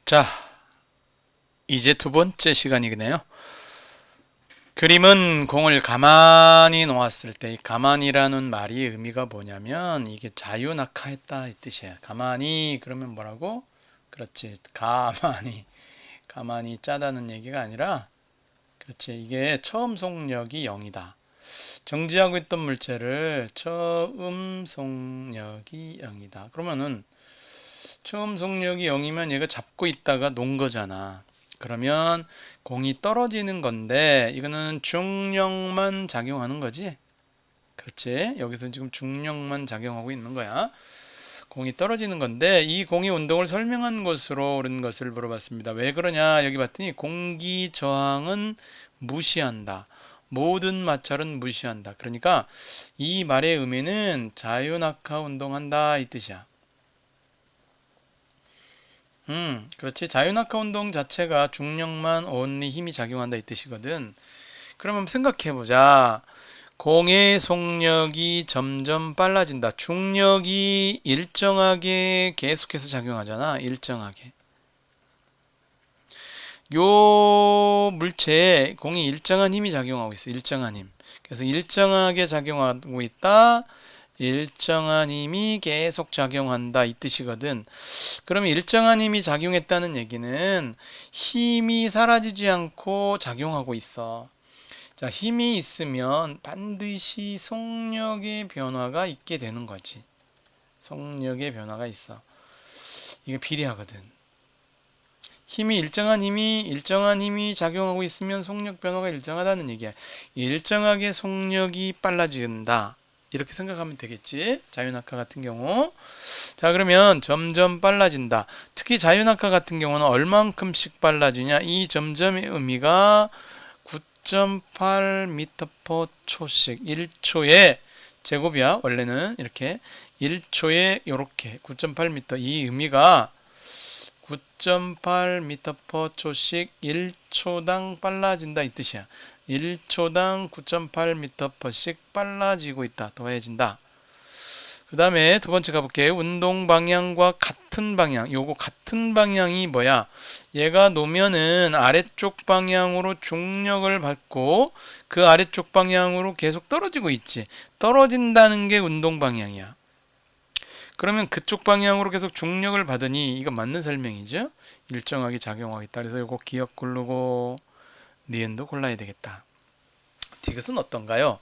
자, 이제 두 번째 시간이네요. 그림은 공을 가만히 놓았을 때, 이 가만히라는 말이 의미가 뭐냐면, 이게 자유낙하했다 이 뜻이야. 가만히, 그러면 뭐라고? 그렇지. 가만히 짜다는 얘기가 아니라, 그렇지. 이게 처음 속력이 0이다. 정지하고 있던 물체를 처음 속력이 0이다. 그러면은, 처음 속력이 0이면 얘가 잡고 있다가 놓은 거잖아. 그러면 공이 떨어지는 건데 이거는 중력만 작용하는 거지. 그렇지? 여기서 지금 중력만 작용하고 있는 거야. 공이 떨어지는 건데 이 공의 운동을 설명한 것으로 옳은 것을 물어봤습니다. 왜 그러냐? 여기 봤더니 공기 저항은 무시한다. 모든 마찰은 무시한다. 그러니까 이 말의 의미는 자유낙하 운동한다 이 뜻이야. 그렇지. 자유낙하 운동 자체가 중력만 only 힘이 작용한다 이 뜻이거든. 그러면 생각해보자. 공의 속력이 점점 빨라진다. 중력이 일정하게 계속해서 작용하잖아. 일정하게. 요 물체에 공이 일정한 힘이 작용하고 있어. 일정한 힘. 그래서 일정하게 작용하고 있다. 일정한 힘이 계속 작용한다 이 뜻이거든. 그러면 일정한 힘이 작용했다는 얘기는 힘이 사라지지 않고 작용하고 있어. 자, 힘이 있으면 반드시 속력의 변화가 있게 되는 거지. 속력의 변화가 있어. 이게 비례하거든. 일정한 힘이 작용하고 있으면 속력 변화가 일정하다는 얘기야. 일정하게 속력이 빨라진다. 이렇게 생각하면 되겠지. 자유낙하 같은 경우. 자, 그러면 점점 빨라진다. 특히 자유낙하 같은 경우는 얼만큼씩 빨라지냐? 이 점점의 의미가 9.8m/s 초씩 1초에 제곱이야. 원래는 이렇게 1초에 이렇게 9.8m 이 의미가 9.8m/s 초씩 1초당 빨라진다 이 뜻이야. 1초당 9.8m/s씩 빨라지고 있다. 더해진다. 그 다음에 두 번째 가볼게요. 운동 방향과 같은 방향. 요거 같은 방향이 뭐야? 얘가 놓으면은 아래쪽 방향으로 중력을 받고 그 아래쪽 방향으로 계속 떨어지고 있지. 떨어진다는 게 운동 방향이야. 그러면 그쪽 방향으로 계속 중력을 받으니 이거 맞는 설명이죠? 일정하게 작용하겠다. 그래서 요거 기억 고르고 니은도 골라야 되겠다. 디귿은 어떤가요?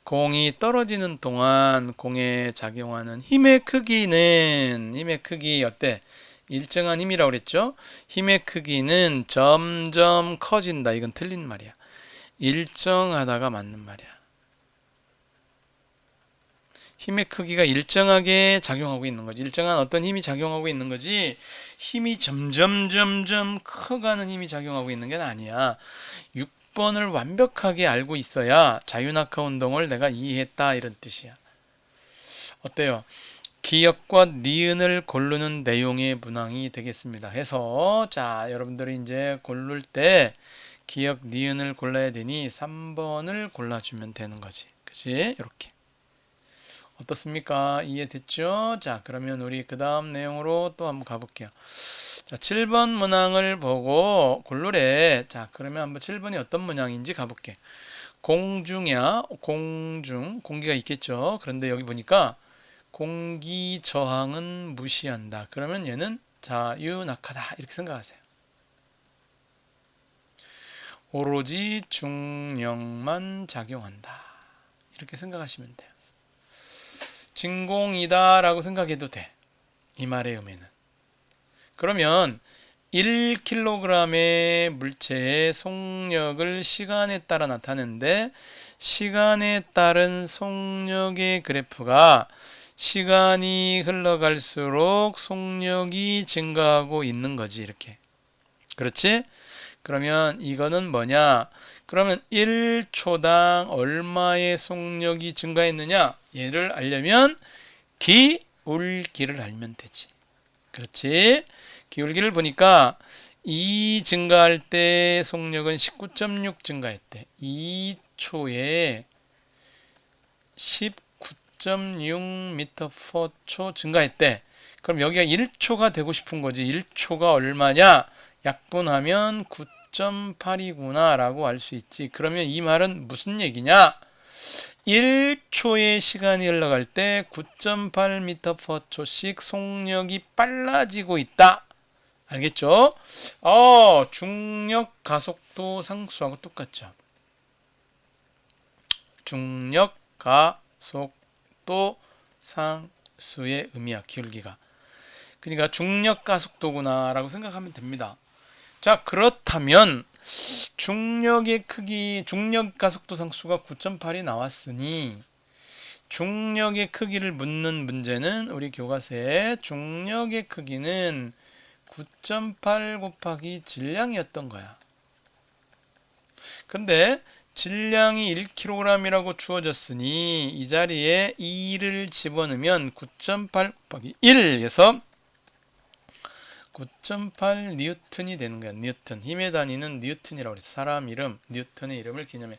공이 떨어지는 동안 공에 작용하는 힘의 크기 어때? 일정한 힘이라고 그랬죠? 힘의 크기는 점점 커진다. 이건 틀린 말이야. 일정하다가 맞는 말이야. 힘의 크기가 일정하게 작용하고 있는 거지. 일정한 어떤 힘이 작용하고 있는 거지. 힘이 점점 커가는 힘이 작용하고 있는 게 아니야. 6번을 완벽하게 알고 있어야 자유낙하 운동을 내가 이해했다 이런 뜻이야. 어때요? 기역과 니은을 고르는 내용의 문항이 되겠습니다. 해서 자, 여러분들이 이제 고를 때 기역, 니은을 골라야 되니 3번을 골라주면 되는 거지. 그치? 이렇게. 어떻습니까? 이해됐죠? 자, 그러면 우리 그 다음 내용으로 또 한번 가볼게요. 자, 7번 문항을 보고 고르래. 자, 그러면 한번 7번이 어떤 문항인지 가볼게. 공중이야. 공기가 있겠죠. 그런데 여기 보니까 공기 저항은 무시한다. 그러면 얘는 자유낙하다. 이렇게 생각하세요. 오로지 중력만 작용한다. 이렇게 생각하시면 돼요. 진공이다 라고 생각해도 돼. 이 말의 의미는. 그러면 1kg의 물체의 속력을 시간에 따라 나타내는데 시간에 따른 속력의 그래프가 시간이 흘러갈수록 속력이 증가하고 있는 거지 이렇게. 그렇지? 그러면 이거는 뭐냐? 그러면 1초당 얼마의 속력이 증가했느냐? 얘를 알려면 기울기를 알면 되지. 그렇지? 기울기를 보니까 2 증가할 때 속력은 19.6 증가했대. 2초에 19.6m/초 증가했대. 그럼 여기가 1초가 되고 싶은 거지. 1초가 얼마냐? 약분하면 9.8이구나 라고 알 수 있지. 그러면 이 말은 무슨 얘기냐? 1초의 시간이 흘러갈 때 9.8m/초씩 속력이 빨라지고 있다. 알겠죠? 중력 가속도 상수하고 똑같죠. 중력 가속도 상수의 의미야, 기울기가. 그러니까 중력 가속도구나 라고 생각하면 됩니다. 자, 그렇다면 중력의 크기, 중력 가속도 상수가 9.8이 나왔으니 중력의 크기를 묻는 문제는 우리 교과서에 중력의 크기는 9.8 곱하기 질량이었던 거야. 근데 질량이 1kg이라고 주어졌으니 이 자리에 2를 집어넣으면 9.8 곱하기 1에서 9.8 뉴턴이 되는 거야. 뉴턴. 힘의 단위는 뉴턴이라고 그랬어. 사람 이름, 뉴턴의 이름을 기념해.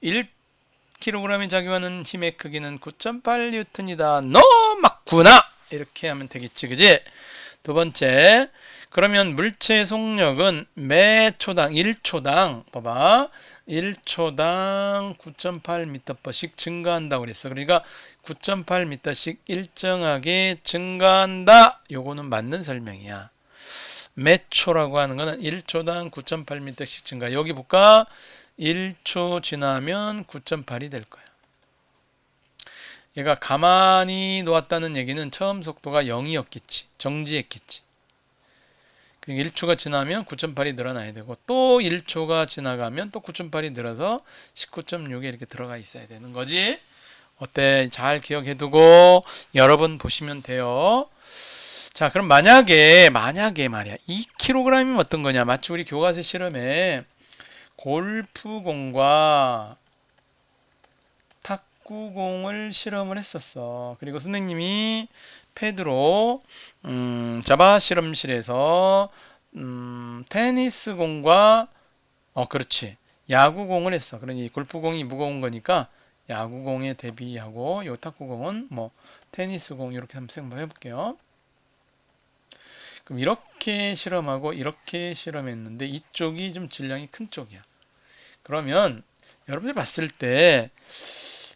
1kg이 작용하는 힘의 크기는 9.8 뉴턴이다. 너 맞구나. 이렇게 하면 되겠지, 그지? 두 번째, 그러면 물체의 속력은 매 초당 1초당 봐봐. 1초당 9.8m/씩 증가한다고 그랬어. 그러니까 9.8m씩 일정하게 증가한다. 요거는 맞는 설명이야. 매 초라고 하는 거는 1초당 9.8m씩 증가. 여기 볼까? 1초 지나면 9.8이 될 거야. 얘가 가만히 놓았다는 얘기는 처음 속도가 0이었겠지. 정지했겠지. 1초가 지나면 9.8이 늘어나야 되고 또 1초가 지나가면 또 9.8이 늘어서 19.6에 이렇게 들어가 있어야 되는 거지. 어때? 잘 기억해두고 여러 번 보시면 돼요. 자, 그럼 만약에 말이야 2kg이면 어떤 거냐? 마치 우리 교과서 실험에 골프공과 탁구공을 실험을 했었어. 그리고 선생님이 패드로 자바 실험실에서 테니스공과 그렇지, 야구공을 했어. 그러니 골프공이 무거운 거니까 야구공에 대비하고 요 탁구공은 뭐 테니스공 이렇게 한번 해볼게요. 그럼 이렇게 실험하고 이렇게 실험했는데 이쪽이 좀 질량이 큰 쪽이야. 그러면 여러분들 봤을 때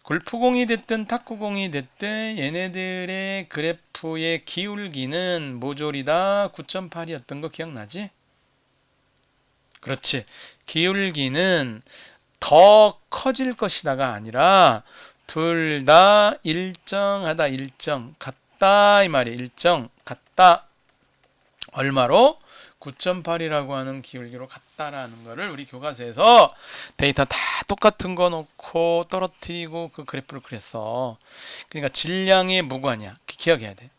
골프공이 됐든 탁구공이 됐든 얘네들의 그래프의 기울기는 모조리 다 9.8이었던 거 기억나지? 그렇지. 기울기는 더 커질 것이다가 아니라 둘 다 일정하다, 일정 같다 이 말이야. 일정 같다. 얼마로? 9.8이라고 하는 기울기로 같다라는 거를 우리 교과서에서 데이터 다 똑같은 거 놓고 떨어뜨리고 그 그래프를 그렸어. 그러니까 질량의 무관이야. 기억해야 돼.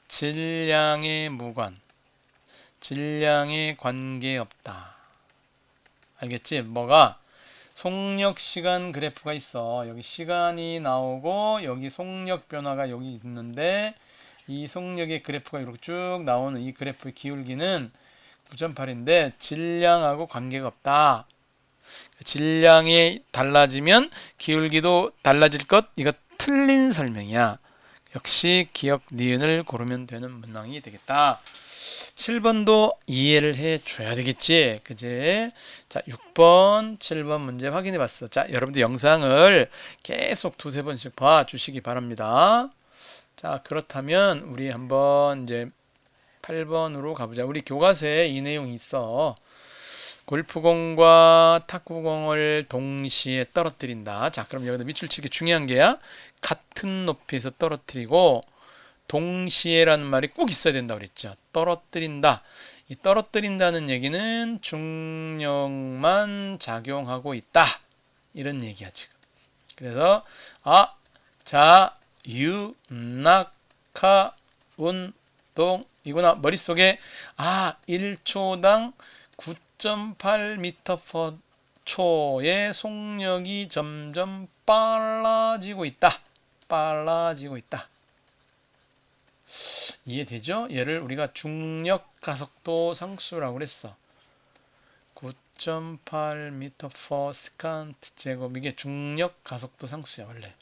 질량의 무관. 질량에 관계없다. 알겠지? 뭐가? 속력 시간 그래프가 있어. 여기 시간이 나오고 여기 속력 변화가 여기 있는데 이 속력의 그래프가 이렇게 쭉 나오는 이 그래프의 기울기는 9.8인데 질량하고 관계가 없다. 질량이 달라지면 기울기도 달라질 것. 이거 틀린 설명이야. 역시 기억 니은을 고르면 되는 문항이 되겠다. 7번도 이해를 해 줘야 되겠지. 그지? 자, 6번, 7번 문제 확인해 봤어. 자, 여러분들 영상을 계속 두세 번씩 봐 주시기 바랍니다. 자, 그렇다면 우리 한번 이제 8번으로 가보자. 우리 교과서에 이 내용이 있어. 골프공과 탁구공을 동시에 떨어뜨린다. 자, 그럼 여기다 밑줄 치기 중요한 게야. 같은 높이에서 떨어뜨리고 동시에라는 말이 꼭 있어야 된다 그랬죠. 떨어뜨린다. 이 떨어뜨린다는 얘기는 중력만 작용하고 있다. 이런 얘기야, 지금. 그래서 자유낙하 운동이구나. 머릿속에 1초당 9.8m/초의 속력이 점점 빨라지고 있다. 빨라지고 있다. 이해되죠? 얘를 우리가 중력 가속도 상수라고 그랬어. 9.8m/s 제곱. 이게 중력 가속도 상수야, 원래.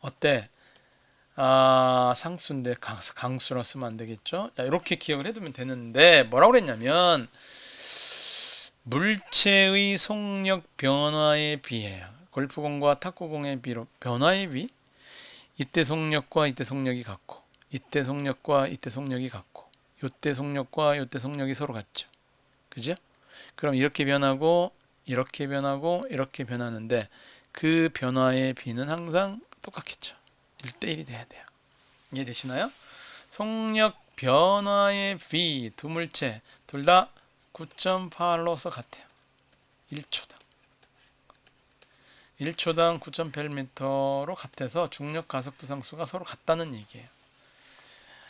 어때? 상수인데 강수라 쓰면 안 되겠죠? 자, 이렇게 기억을 해두면 되는데 뭐라고 그랬냐면 물체의 속력 변화에 비해요. 골프공과 탁구공의 비로 변화의 비? 이때 속력과 이때 속력이 같고 이때 속력과 이때 속력이 같고 이때 속력과 이때 속력이 서로 같죠. 그죠? 그럼 이렇게 변하고 이렇게 변하고 이렇게 변하는데 그 변화의 비는 항상 똑같겠죠. 1대1이 돼야 돼요. 이해되시나요? 속력 변화의 비 두 물체 둘 다 9.8로서 같아요. 1초당 1초당 9.8m로 같아서 중력 가속도 상수가 서로 같다는 얘기예요.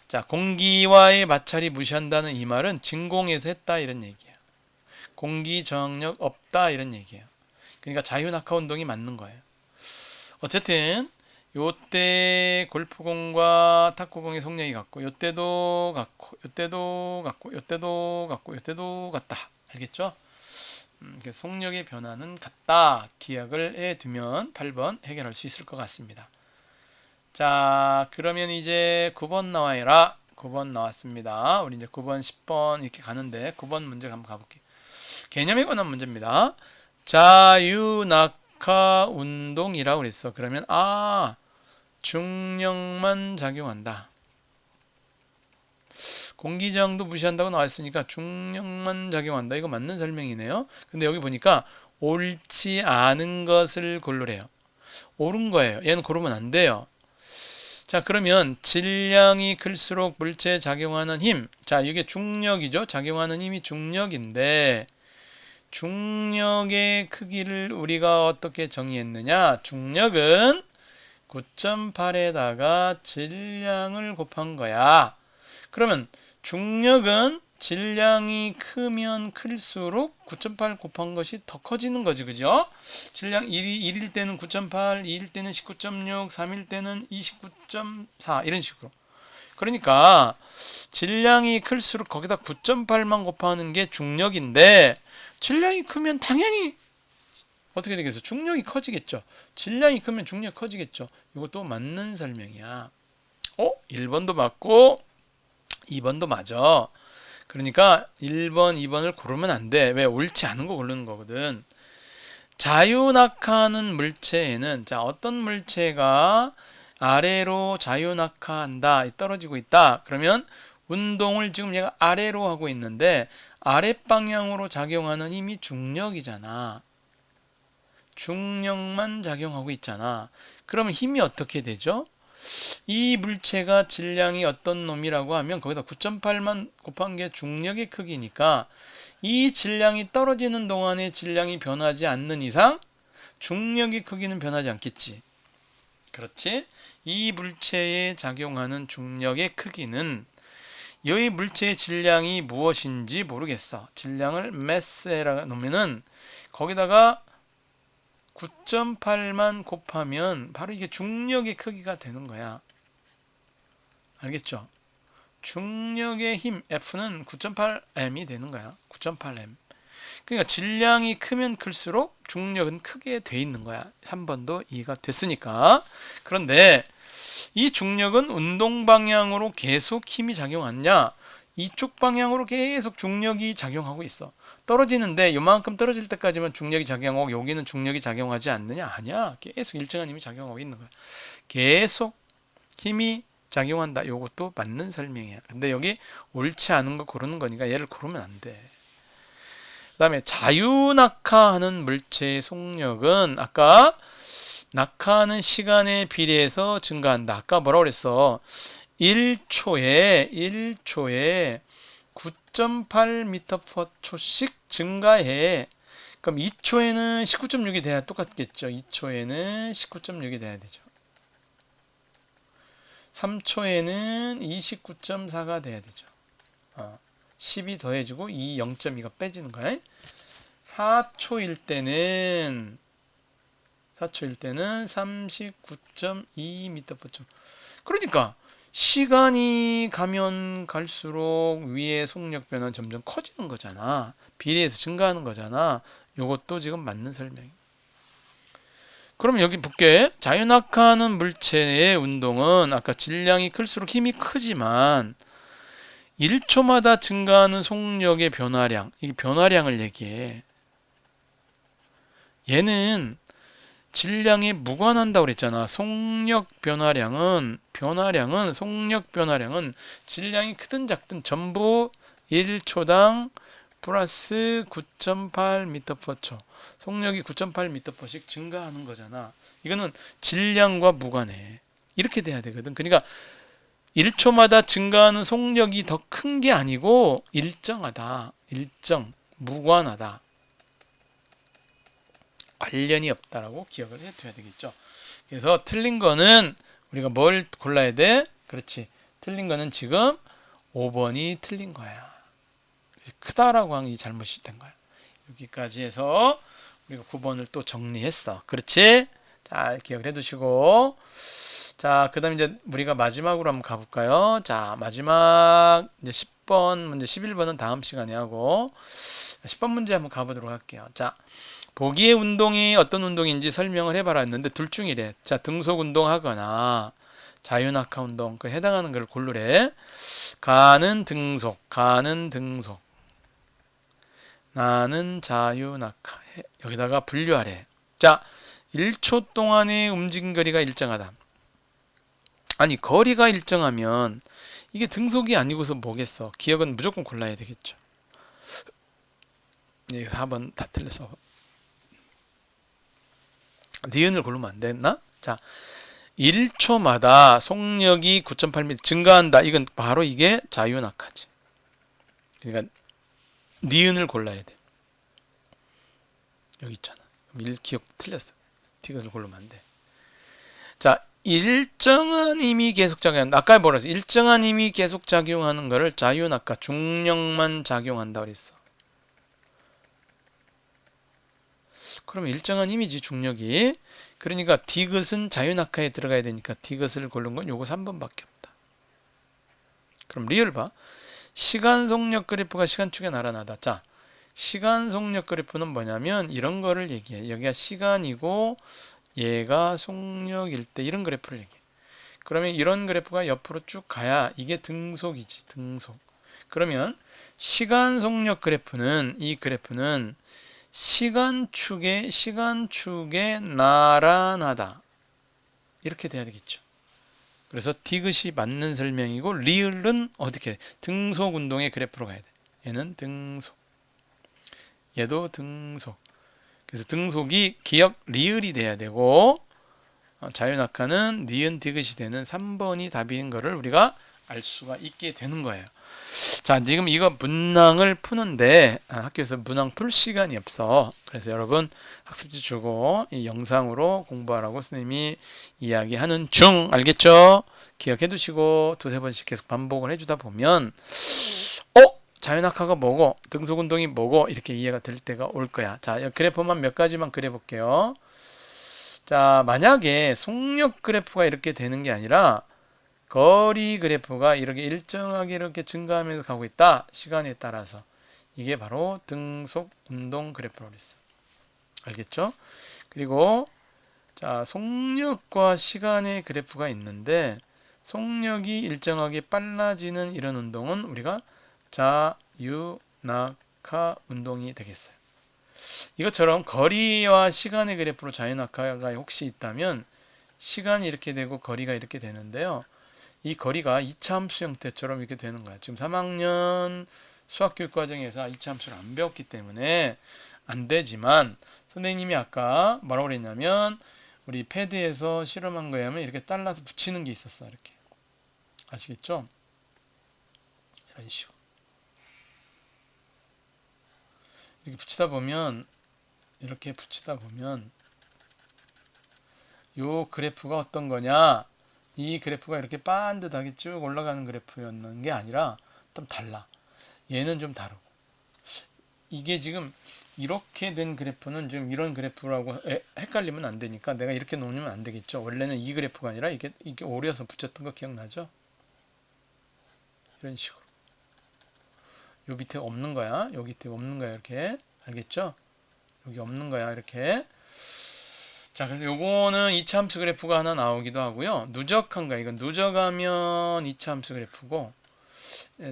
자, 공기와의 마찰이 무시한다는 이 말은 진공에서 했다 이런 얘기예요. 공기 저항력 없다 이런 얘기예요. 그러니까 자유낙하 운동이 맞는 거예요. 어쨌든 요때 골프공과 탁구공의 속력이 같고 요때도 같고 요때도 같고 요때도 같고 요때도 같다. 알겠죠? 속력의 변화는 같다. 기억을 해두면 8번 해결할 수 있을 것 같습니다. 자, 그러면 이제 9번 나와라. 9번 나왔습니다. 우리 이제 9번, 10번 이렇게 가는데 9번 문제 한번 가볼게요. 개념에 관한 문제입니다. 자유낙하 운동이라고 그랬어. 그러면 중력만 작용한다. 공기저항도 무시한다고 나왔으니까 중력만 작용한다. 이거 맞는 설명이네요. 근데 여기 보니까 옳지 않은 것을 고르래요. 옳은 거예요. 얘는 고르면 안 돼요. 자, 그러면 질량이 클수록 물체에 작용하는 힘. 자, 이게 중력이죠. 작용하는 힘이 중력인데 중력의 크기를 우리가 어떻게 정의했느냐? 중력은 9.8에다가 질량을 곱한 거야. 그러면 중력은 질량이 크면 클수록 9.8 곱한 것이 더 커지는 거지, 그죠? 질량 1일 때는 9.8, 2일 때는 19.6, 3일 때는 29.4 이런 식으로. 그러니까 질량이 클수록 거기다 9.8만 곱하는 게 중력인데 질량이 크면 당연히 어떻게 되겠어? 중력이 커지겠죠. 질량이 크면 중력이 커지겠죠. 이것도 맞는 설명이야. 1번도 맞고 2번도 맞아. 그러니까 1번, 2번을 고르면 안 돼. 왜? 옳지 않은 거 고르는 거거든. 자유낙하하는 물체에는 자, 어떤 물체가 아래로 자유낙하한다, 떨어지고 있다. 그러면 운동을 지금 얘가 아래로 하고 있는데 아랫방향으로 작용하는 힘이 중력이잖아. 중력만 작용하고 있잖아. 그러면 힘이 어떻게 되죠? 이 물체가 질량이 어떤 놈이라고 하면 거기다 9.8만 곱한 게 중력의 크기니까 이 질량이 떨어지는 동안에 질량이 변하지 않는 이상 중력의 크기는 변하지 않겠지. 그렇지? 이 물체에 작용하는 중력의 크기는 이 물체의 질량이 무엇인지 모르겠어. 질량을 매스에라 놓으면은 거기다가 9.8만 곱하면 바로 이게 중력의 크기가 되는 거야. 알겠죠? 중력의 힘 F는 9.8m이 되는 거야. 9.8m. 그러니까 질량이 크면 클수록 중력은 크게 돼 있는 거야. 3번도 이해가 됐으니까. 그런데 이 중력은 운동 방향으로 계속 힘이 작용하냐? 이쪽 방향으로 계속 중력이 작용하고 있어. 떨어지는데 요만큼 떨어질 때까지만 중력이 작용하고 여기는 중력이 작용하지 않느냐? 아니야. 계속 일정한 힘이 작용하고 있는 거야. 계속 힘이 작용한다. 요것도 맞는 설명이야. 근데 여기 옳지 않은 거 고르는 거니까 얘를 고르면 안 돼. 그 다음에 자유낙하하는 물체의 속력은 아까 낙하하는 시간에 비례해서 증가한다. 아까 뭐라고 그랬어? 1초에 9.8m/초씩 증가해. 그럼 2초에는 19.6이 돼야 똑같겠죠. 2초에는 19.6이 돼야 되죠. 3초에는 29.4가 돼야 되죠. 10이 더해지고 이 0.2가 빼지는 거야. 4초일 때는 39.2m/초. 그러니까 시간이 가면 갈수록 위의 속력 변화는 점점 커지는 거잖아. 비례해서 증가하는 거잖아. 이것도 지금 맞는 설명이에요. 그럼 여기 볼게. 자유낙하하는 물체의 운동은 아까 질량이 클수록 힘이 크지만 1초마다 증가하는 속력의 변화량, 이 변화량을 얘기해. 얘는 질량에 무관한다고 그랬잖아. 속력 변화량은 질량이 크든 작든 전부 1초당 플러스 9.8m/초. 속력이 9.8m/씩 증가하는 거잖아. 이거는 질량과 무관해. 이렇게 돼야 되거든. 그러니까 1초마다 증가하는 속력이 더 큰 게 아니고 일정하다. 무관하다. 관련이 없다라고 기억을 해둬야 되겠죠. 그래서 틀린 거는 우리가 뭘 골라야 돼? 그렇지. 틀린 거는 지금 5번이 틀린 거야. 크다라고 한 게 잘못이 된 거야. 여기까지 해서 우리가 9번을 또 정리했어. 그렇지? 자, 기억을 해두시고. 자, 그 다음에 이제 우리가 마지막으로 한번 가볼까요? 자, 마지막 이제 10번 문제, 11번은 다음 시간에 하고 10번 문제 한번 가보도록 할게요. 자, 보기의 운동이 어떤 운동인지 설명을 해봐라 했는데 둘 중이래. 자, 등속 운동하거나 자유낙하 운동, 그 해당하는 걸 고르래. 가는 등속, 나는 자유낙하. 여기다가 분류하래. 자, 1초 동안의 움직임 거리가 일정하다. 아니, 거리가 일정하면 이게 등속이 아니고서 뭐겠어? 기억은 무조건 골라야 되겠죠. 여기 4번 다 틀렸어. 니은을 고르면 안 됐나? 자, 1초마다 속력이 9.8m 증가한다. 이건 바로 이게 자유낙하지. 그러니까 니은을 골라야 돼. 여기 있잖아. 1 기억 틀렸어. 디귿을 고르면 안 돼. 자, 일정한 힘이 계속 작용한다. 아까 뭐라 했어? 일정한 힘이 계속 작용하는 거를 자유낙하 중력만 작용한다 그랬어. 그러면 일정한 힘이지 중력이. 그러니까 디귿은 자유낙하에 들어가야 되니까 디귿을 고른 건 요거 3번밖에 없다. 그럼 리을 봐. 시간 속력 그래프가 시간축에 나타나다. 자, 시간 속력 그래프는 뭐냐면 이런 거를 얘기해. 여기가 시간이고 얘가 속력일 때 이런 그래프를 얘기해. 그러면 이런 그래프가 옆으로 쭉 가야 이게 등속이지. 등속. 그러면 시간 속력 그래프는 이 그래프는 시간축에 나란하다. 이렇게 돼야 되겠죠. 그래서 디귿이 맞는 설명이고 리을은 어떻게 등속 운동의 그래프로 가야 돼. 얘는 등속. 얘도 등속. 그래서 등속이 기억 리을이 돼야 되고 자유낙하는 니은 디귿이 되는 3번이 답인 거를 우리가 알 수가 있게 되는 거예요. 자, 지금 이거 문항을 푸는데 학교에서 문항 풀 시간이 없어. 그래서 여러분 학습지 주고 이 영상으로 공부하라고 선생님이 이야기하는 중. 알겠죠? 기억해 두시고 두세 번씩 계속 반복을 해주다 보면 자유낙하가 뭐고 등속운동이 뭐고 이렇게 이해가 될 때가 올 거야. 자, 그래프만 몇 가지만 그려볼게요. 자, 만약에 속력 그래프가 이렇게 되는 게 아니라 거리 그래프가 이렇게 일정하게 이렇게 증가하면서 가고 있다. 시간에 따라서. 이게 바로 등속 운동 그래프라고 했어. 알겠죠? 그리고 자, 속력과 시간의 그래프가 있는데 속력이 일정하게 빨라지는 이런 운동은 우리가 자유낙하 운동이 되겠어요. 이것처럼 거리와 시간의 그래프로 자유낙하가 혹시 있다면 시간이 이렇게 되고 거리가 이렇게 되는데요. 이 거리가 2차 함수 형태처럼 이렇게 되는 거야. 지금 3학년 수학교육 과정에서 2차 함수를 안 배웠기 때문에 안 되지만 선생님이 아까 뭐라고 그랬냐면 우리 패드에서 실험한 거에 하면 이렇게 잘라서 붙이는 게 있었어. 이렇게. 아시겠죠? 이런 식으로. 이렇게 붙이다 보면 요 그래프가 어떤 거냐? 이 그래프가 이렇게 반듯하게 쭉 올라가는 그래프였는 게 아니라 좀 달라. 얘는 좀 다르고. 이게 지금 이렇게 된 그래프는 지금 이런 그래프라고 헷갈리면 안 되니까 내가 이렇게 놓으면 안 되겠죠. 원래는 이 그래프가 아니라 이게 오려서 붙였던 거 기억나죠? 이런 식으로. 요 밑에 없는 거야. 여기 밑에 없는 거야. 이렇게. 알겠죠? 여기 없는 거야. 이렇게. 자, 그래서 요거는 2차 함수 그래프가 하나 나오기도 하고요. 누적한가, 이건 누적하면 2차 함수 그래프고,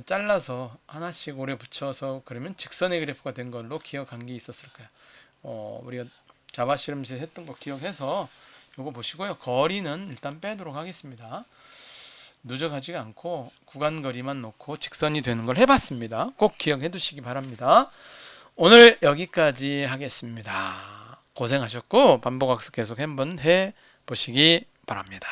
잘라서 하나씩 오래 붙여서 그러면 직선의 그래프가 된 걸로 기억한 게 있었을 거야. 우리가 자바 실험실 했던 거 기억해서 요거 보시고요. 거리는 일단 빼도록 하겠습니다. 누적하지가 않고 구간 거리만 놓고 직선이 되는 걸 해봤습니다. 꼭 기억해 두시기 바랍니다. 오늘 여기까지 하겠습니다. 고생하셨고 반복학습 계속 한번 해보시기 바랍니다.